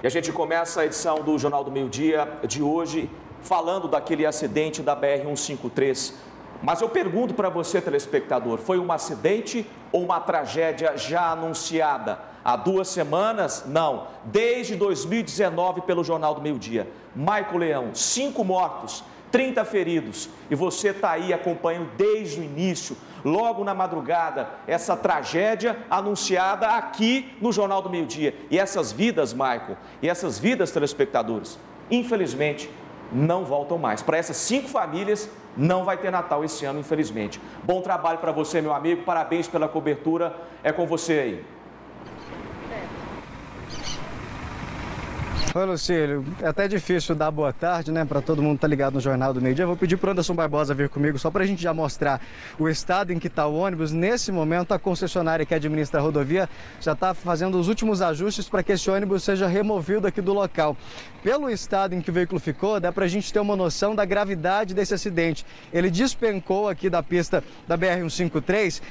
E a gente começa a edição do Jornal do Meio-Dia de hoje falando daquele acidente da BR-153. Mas eu pergunto para você, telespectador, foi um acidente ou uma tragédia já anunciada? Há 2 semanas? Não. Desde 2019 pelo Jornal do Meio-Dia. Maico Leão, 5 mortos, 30 feridos. E você está aí acompanhando desde o início, logo na madrugada, essa tragédia anunciada aqui no Jornal do Meio-Dia. E essas vidas, Maico, e essas vidas, telespectadores, infelizmente, não voltam mais. Para essas 5 famílias, não vai ter Natal esse ano, infelizmente. Bom trabalho para você, meu amigo. Parabéns pela cobertura. É com você aí. Oi, Lucílio. É até difícil dar boa tarde, né, para todo mundo estar ligado no Jornal do Meio-Dia. Vou pedir para o Anderson Barbosa vir comigo, só para a gente já mostrar o estado em que está o ônibus. Nesse momento, a concessionária que administra a rodovia já está fazendo os últimos ajustes para que esse ônibus seja removido aqui do local. Pelo estado em que o veículo ficou, dá para a gente ter uma noção da gravidade desse acidente. Ele despencou aqui da pista da BR-153,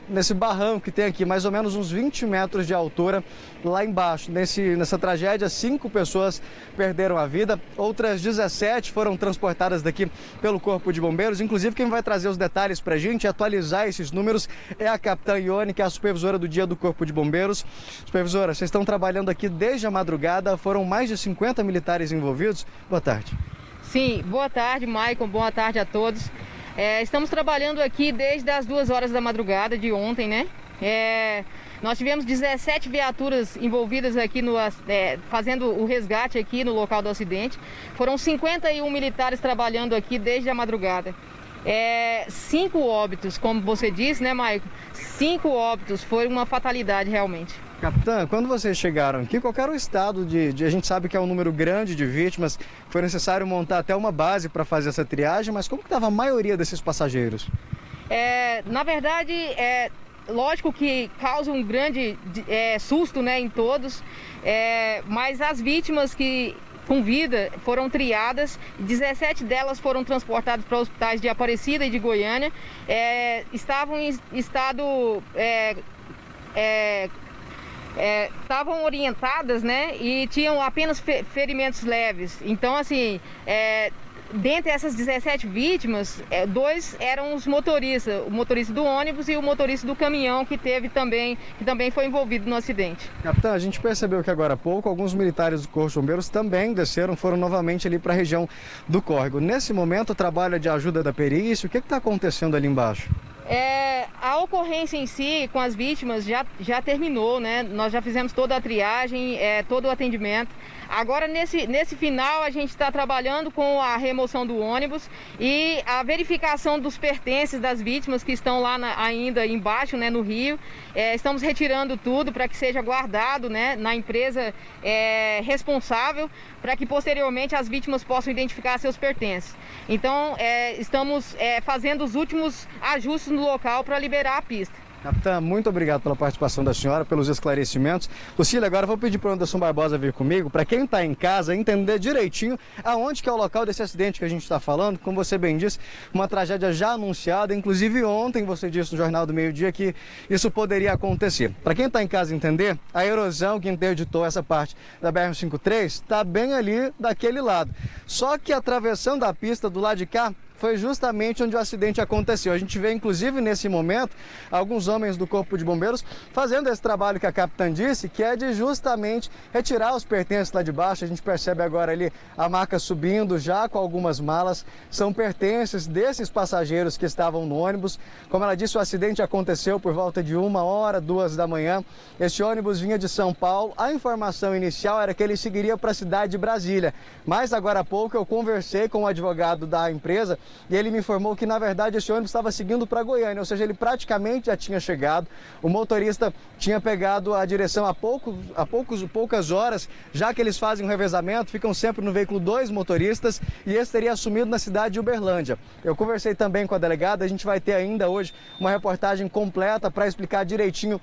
nesse barranco que tem aqui, mais ou menos uns 20 metros de altura lá embaixo. Nessa tragédia, 5 pessoas perderam a vida, outras 17 foram transportadas daqui pelo Corpo de Bombeiros. Inclusive, quem vai trazer os detalhes para a gente e atualizar esses números é a capitã Ione, que é a supervisora do dia do Corpo de Bombeiros. Supervisora, vocês estão trabalhando aqui desde a madrugada, foram mais de 50 militares envolvidos. Boa tarde. Sim, boa tarde, Maicon, boa tarde a todos. Estamos trabalhando aqui desde as 2 horas da madrugada de ontem, né? Nós tivemos 17 viaturas envolvidas aqui fazendo o resgate aqui no local do acidente. Foram 51 militares trabalhando aqui desde a madrugada. 5 óbitos, como você disse, né, Maicon? 5 óbitos, foi uma fatalidade realmente. Capitã, quando vocês chegaram aqui, qual era o estado a gente sabe que é um número grande de vítimas, foi necessário montar até uma base para fazer essa triagem, mas como estava a maioria desses passageiros? Na verdade, lógico que causa um grande susto, né, em todos, mas as vítimas com vida foram triadas, 17 delas foram transportadas para hospitais de Aparecida e de Goiânia, estavam em estado... estavam orientadas, né, e tinham apenas ferimentos leves. Então, assim, dentre essas 17 vítimas, 2 eram os motoristas, o motorista do ônibus e o motorista do caminhão que também foi envolvido no acidente. Capitã, a gente percebeu que agora há pouco alguns militares do Corpo de Bombeiros também foram novamente ali para a região do córrego. Nesse momento, o trabalho de ajuda da perícia, o que está acontecendo ali embaixo? A ocorrência em si com as vítimas já terminou, né? Nós já fizemos toda a triagem, todo o atendimento. Agora, nesse final, a gente está trabalhando com a remoção do ônibus e a verificação dos pertences das vítimas que estão lá ainda embaixo, né, no rio. Estamos retirando tudo para que seja guardado, né, na empresa responsável, para que posteriormente as vítimas possam identificar seus pertences. Então, estamos fazendo os últimos ajustes no local para liberar a pista. Capitã, muito obrigado pela participação da senhora, pelos esclarecimentos. Lucília, agora eu vou pedir para o Anderson Barbosa vir comigo, para quem está em casa entender direitinho aonde que é o local desse acidente que a gente está falando. Como você bem disse, uma tragédia já anunciada, inclusive ontem você disse no Jornal do Meio-Dia que isso poderia acontecer. Para quem está em casa entender, a erosão que interditou essa parte da BR-153 está bem ali daquele lado. Só que atravessando a pista do lado de cá, foi justamente onde o acidente aconteceu. A gente vê, inclusive, nesse momento, alguns homens do Corpo de Bombeiros fazendo esse trabalho que a capitã disse, que é de justamente retirar os pertences lá de baixo. A gente percebe agora ali a maca subindo já com algumas malas. São pertences desses passageiros que estavam no ônibus. Como ela disse, o acidente aconteceu por volta de 1h, 2 da manhã. Este ônibus vinha de São Paulo. A informação inicial era que ele seguiria para a cidade de Brasília. Mas agora há pouco eu conversei com o advogado da empresa e ele me informou que, na verdade, esse ônibus estava seguindo para Goiânia, ou seja, ele praticamente já tinha chegado. O motorista tinha pegado a direção há poucas horas, já que eles fazem um revezamento, ficam sempre no veículo 2 motoristas, e esse teria assumido na cidade de Uberlândia. Eu conversei também com a delegada, a gente vai ter ainda hoje uma reportagem completa para explicar direitinho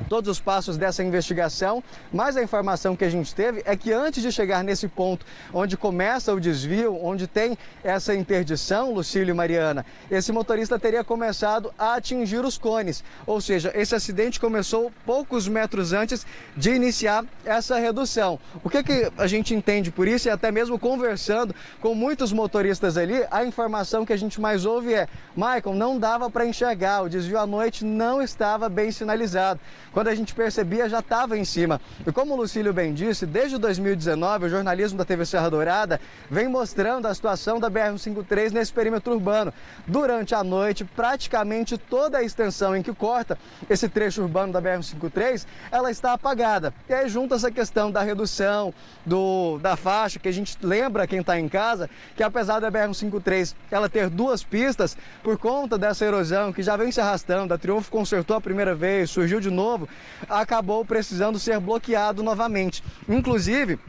todos os passos dessa investigação, mas a informação que a gente teve é que antes de chegar nesse ponto onde começa o desvio, onde tem essa interdição, Lucílio e Mariana, esse motorista teria começado a atingir os cones, ou seja, esse acidente começou poucos metros antes de iniciar essa redução. O que a gente entende por isso, e até mesmo conversando com muitos motoristas ali, a informação que a gente mais ouve é: Michael, não dava para enxergar, o desvio à noite não estava bem sinalizado. Quando a gente percebia, já estava em cima. E como o Lucílio bem disse, desde 2019, o jornalismo da TV Serra Dourada vem mostrando a situação da BR-153 nesse perímetro urbano. Durante a noite, praticamente toda a extensão em que corta esse trecho urbano da BR-153, ela está apagada. E aí junta essa questão da redução da faixa, que a gente lembra, quem está em casa, que apesar da BR-153 ela ter duas pistas, por conta dessa erosão que já vem se arrastando, a Triunfo consertou a primeira vez, surgiu de novo, acabou precisando ser bloqueado novamente. Inclusive,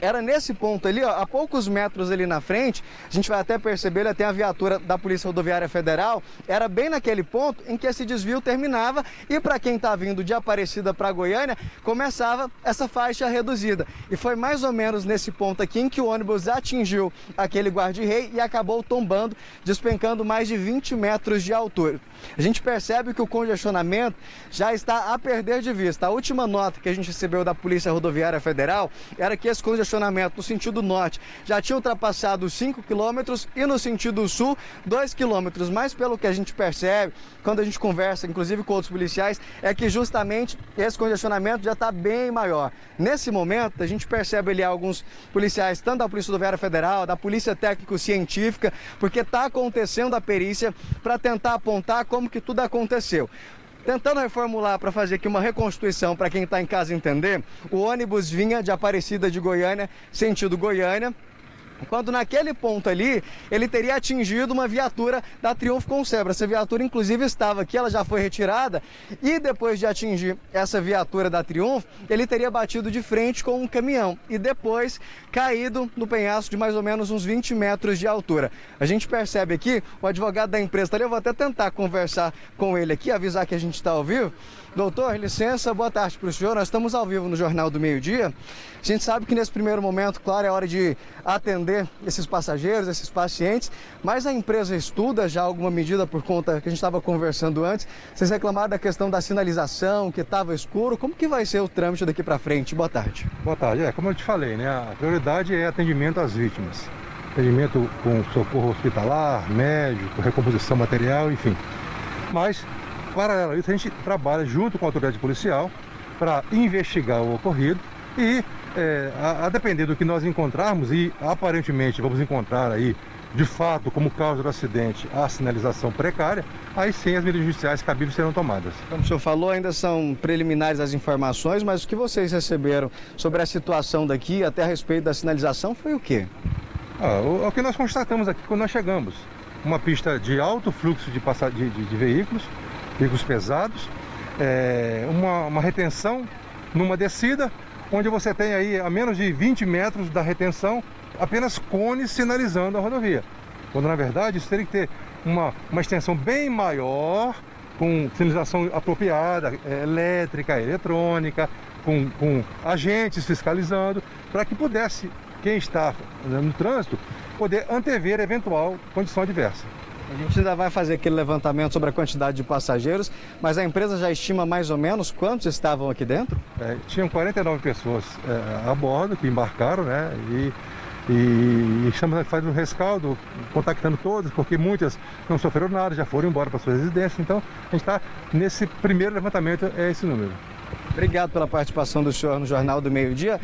era nesse ponto ali, ó, a poucos metros ali na frente, a gente vai até perceber, até a viatura da Polícia Rodoviária Federal, era bem naquele ponto em que esse desvio terminava e para quem está vindo de Aparecida para Goiânia, começava essa faixa reduzida. E foi mais ou menos nesse ponto aqui em que o ônibus atingiu aquele guarda-rei e acabou tombando, despencando mais de 20 metros de altura. A gente percebe que o congestionamento já está a perder de vista. A última nota que a gente recebeu da Polícia Rodoviária Federal era que esse congestionamento no sentido norte já tinha ultrapassado 5 quilômetros e no sentido sul 2 quilômetros. Mas pelo que a gente percebe, quando a gente conversa, inclusive com outros policiais, é que justamente esse congestionamento já está bem maior. Nesse momento, a gente percebe ali alguns policiais, tanto da Polícia Rodoviária Federal, da Polícia Técnico-Científica, porque está acontecendo a perícia para tentar apontar como que tudo aconteceu. Tentando reformular para fazer aqui uma reconstituição para quem está em casa entender, o ônibus vinha de Aparecida de Goiânia, sentido Goiânia, quando naquele ponto ali, ele teria atingido uma viatura da Triunfo Concebra. Essa viatura, inclusive, estava aqui, ela já foi retirada, e depois de atingir essa viatura da Triunfo, ele teria batido de frente com um caminhão e depois caído no penhasco de mais ou menos uns 20 metros de altura. A gente percebe aqui, o advogado da empresa está ali, eu vou até tentar conversar com ele aqui, avisar que a gente está ao vivo. Doutor, licença, boa tarde para o senhor. Nós estamos ao vivo no Jornal do Meio-Dia. A gente sabe que nesse primeiro momento, claro, é hora de atender esses passageiros, esses pacientes, mas a empresa estuda já alguma medida por conta que a gente estava conversando antes. Vocês reclamaram da questão da sinalização, que estava escuro. Como que vai ser o trâmite daqui para frente? Boa tarde. Boa tarde. Como eu te falei, né? A prioridade é atendimento às vítimas. Atendimento com socorro hospitalar, médico, recomposição material, enfim. Mas, paralelo a isso, a gente trabalha junto com a autoridade policial para investigar o ocorrido e, a depender do que nós encontrarmos, e aparentemente vamos encontrar aí, de fato, como causa do acidente, a sinalização precária, aí sim as medidas judiciais cabíveis serão tomadas. Como o senhor falou, ainda são preliminares as informações, mas o que vocês receberam sobre a situação daqui, até a respeito da sinalização, foi o quê? O que nós constatamos aqui quando nós chegamos, uma pista de alto fluxo de veículos pesados, uma retenção numa descida, onde você tem aí a menos de 20 metros da retenção, apenas cones sinalizando a rodovia. Quando na verdade isso teria que ter uma extensão bem maior, com sinalização apropriada, elétrica, eletrônica, com agentes fiscalizando, para que pudesse, quem está no trânsito, poder antever eventual condição adversa. A gente ainda vai fazer aquele levantamento sobre a quantidade de passageiros, mas a empresa já estima mais ou menos quantos estavam aqui dentro? Tinham 49 pessoas a bordo que embarcaram, né? E estamos fazendo um rescaldo, contactando todas, porque muitas não sofreram nada, já foram embora para suas residências. Então, a gente está nesse primeiro levantamento, é esse número. Obrigado pela participação do senhor no Jornal do Meio-Dia.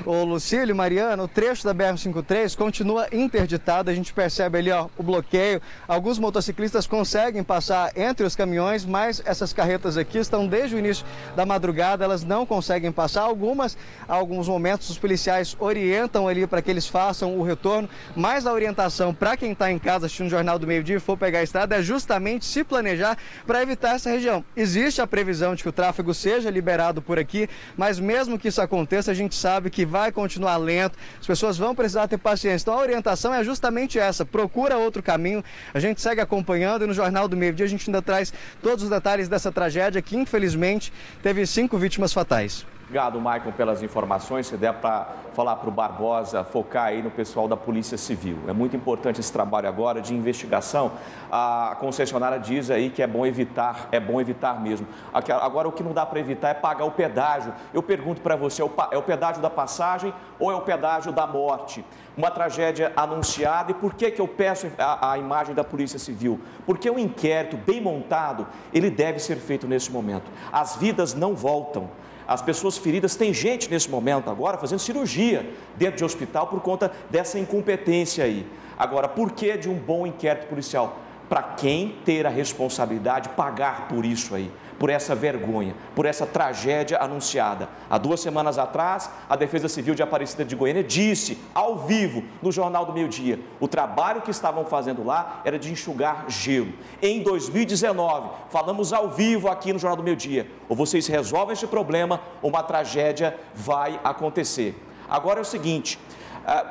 Ô Lucílio, Mariana, o trecho da BR-153 continua interditado, a gente percebe ali o bloqueio. Alguns motociclistas conseguem passar entre os caminhões, mas essas carretas aqui estão desde o início da madrugada, elas não conseguem passar. Alguns momentos os policiais orientam ali para que eles façam o retorno, mas a orientação para quem está em casa assistindo o Jornal do Meio-Dia e for pegar a estrada é justamente se planejar para evitar essa região. Existe a previsão de que o tráfego seja liberado por aqui, mas mesmo que isso aconteça, a gente sabe que que vai continuar lento, as pessoas vão precisar ter paciência. Então a orientação é justamente essa, procura outro caminho. A gente segue acompanhando e no Jornal do Meio Dia a gente ainda traz todos os detalhes dessa tragédia que infelizmente teve 5 vítimas fatais. Obrigado, Maicon, pelas informações. Se der para falar para o Barbosa, focar aí no pessoal da Polícia Civil. É muito importante esse trabalho agora de investigação. A concessionária diz aí que é bom evitar mesmo. Agora, o que não dá para evitar é pagar o pedágio. Eu pergunto para você, é o pedágio da passagem ou é o pedágio da morte? Uma tragédia anunciada. E por que eu peço a imagem da Polícia Civil? Porque um inquérito bem montado, ele deve ser feito nesse momento. As vidas não voltam. As pessoas feridas, tem gente nesse momento agora fazendo cirurgia dentro de hospital por conta dessa incompetência aí. Agora, por que de um bom inquérito policial? Para quem ter a responsabilidade pagar por isso aí, por essa vergonha, por essa tragédia anunciada. Há 2 semanas atrás, a Defesa Civil de Aparecida de Goiânia disse, ao vivo, no Jornal do Meio Dia, o trabalho que estavam fazendo lá era de enxugar gelo. Em 2019, falamos ao vivo aqui no Jornal do Meio Dia, ou vocês resolvem esse problema, ou uma tragédia vai acontecer. Agora é o seguinte...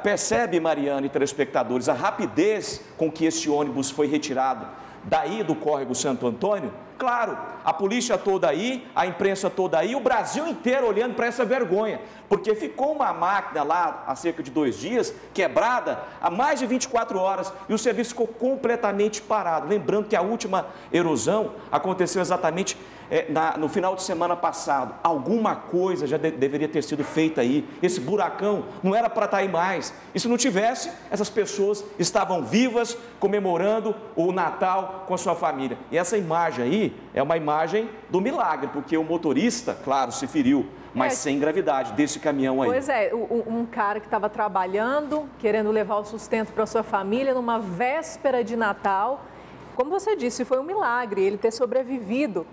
percebe, Mariana e telespectadores, a rapidez com que esse ônibus foi retirado daí do córrego Santo Antônio? Claro, a polícia toda aí, a imprensa toda aí, o Brasil inteiro olhando para essa vergonha, porque ficou uma máquina lá há cerca de 2 dias, quebrada, há mais de 24 horas, e o serviço ficou completamente parado. Lembrando que a última erosão aconteceu exatamente no final de semana passado. Alguma coisa já deveria ter sido feita aí. Esse buracão não era para estar aí mais. E se não tivesse, essas pessoas estavam vivas, comemorando o Natal com a sua família. E essa imagem aí é uma imagem do milagre, porque o motorista, claro, se feriu, mas sem gravidade, desse caminhão aí. Pois é, um cara que estava trabalhando, querendo levar o sustento para a sua família, numa véspera de Natal. Como você disse, foi um milagre ele ter sobrevivido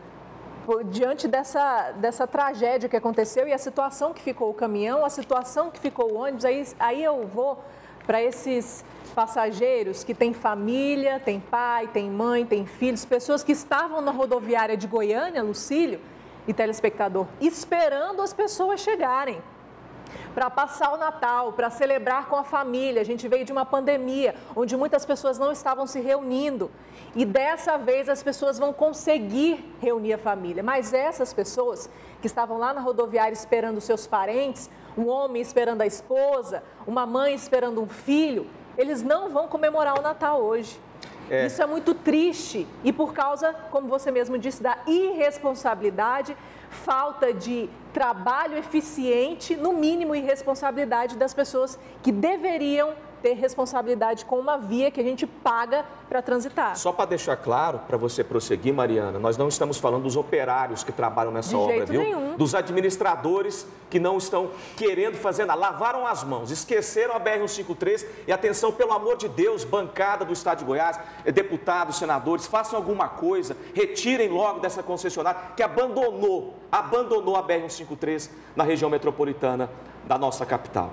diante dessa tragédia que aconteceu e a situação que ficou o caminhão, a situação que ficou o ônibus. Aí eu vou para esses passageiros que têm família, têm pai, têm mãe, têm filhos, pessoas que estavam na rodoviária de Goiânia, Lucílio e telespectador, esperando as pessoas chegarem para passar o Natal, para celebrar com a família. A gente veio de uma pandemia onde muitas pessoas não estavam se reunindo e dessa vez as pessoas vão conseguir reunir a família. Mas essas pessoas que estavam lá na rodoviária esperando seus parentes, um homem esperando a esposa, uma mãe esperando um filho, eles não vão comemorar o Natal hoje. Isso é muito triste e por causa, como você mesmo disse, da irresponsabilidade, falta de trabalho eficiente, no mínimo irresponsabilidade das pessoas que deveriam ter responsabilidade com uma via que a gente paga para transitar. Só para deixar claro, para você prosseguir, Mariana, nós não estamos falando dos operários que trabalham nessa obra, viu? Nenhum. Dos administradores que não estão querendo fazer nada, lavaram as mãos, esqueceram a BR-153 e atenção, pelo amor de Deus, bancada do Estado de Goiás, deputados, senadores, façam alguma coisa, retirem logo dessa concessionária que abandonou a BR-153 na região metropolitana da nossa capital.